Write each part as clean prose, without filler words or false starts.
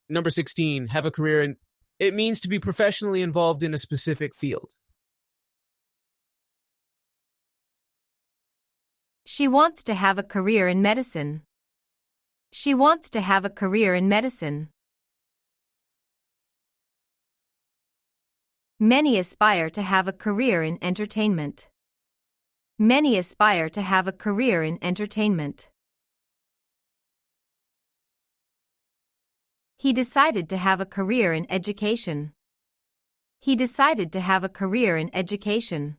Number 16, have a career in. It means to be professionally involved in a specific field. She wants to have a career in medicine. She wants to have a career in medicine. Many aspire to have a career in entertainment. Many aspire to have a career in entertainment. He decided to have a career in education. He decided to have a career in education.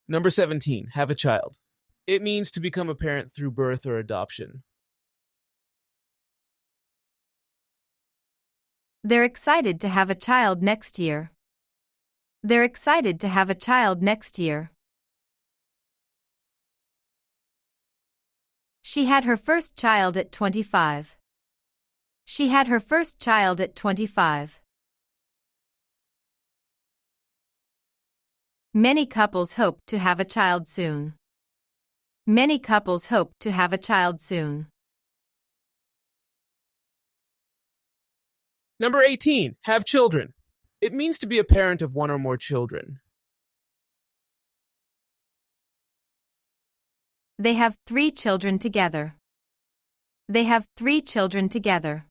Number 17, have a child. It means to become a parent through birth or adoption. They're excited to have a child next year. They're excited to have a child next year. She had her first child at 25. She had her first child at 25. Many couples hope to have a child soon. Many couples hope to have a child soon. Number 18, have children. It means to be a parent of one or more children. They have 3 children together. They have 3 children together.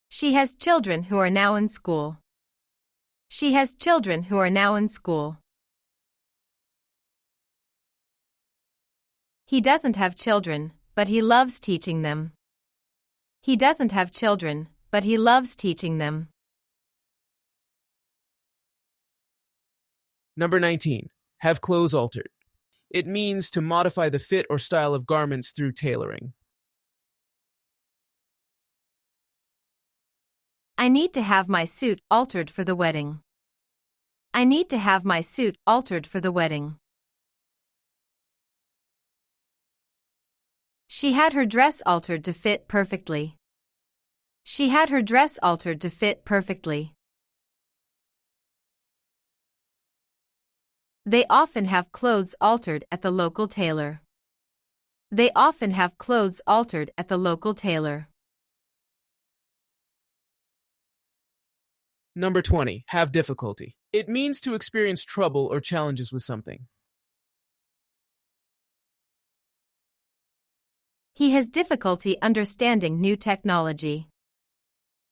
She has children who are now in school. She has children who are now in school. He doesn't have children, but he loves teaching them. He doesn't have children, but he loves teaching them. Number 19, have clothes altered. It means to modify the fit or style of garments through tailoring. I need to have my suit altered for the wedding. I need to have my suit altered for the wedding. She had her dress altered to fit perfectly. She had her dress altered to fit perfectly. They often have clothes altered at the local tailor. They often have clothes altered at the local tailor. Number 20, have difficulty. It means to experience trouble or challenges with something. He has difficulty understanding new technology.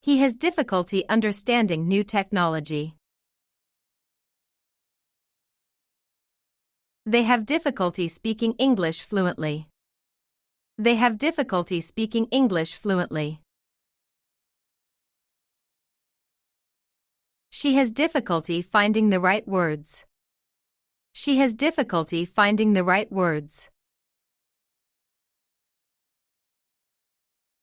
He has difficulty understanding new technology. They have difficulty speaking English fluently. They have difficulty speaking English fluently. She has difficulty finding the right words. She has difficulty finding the right words.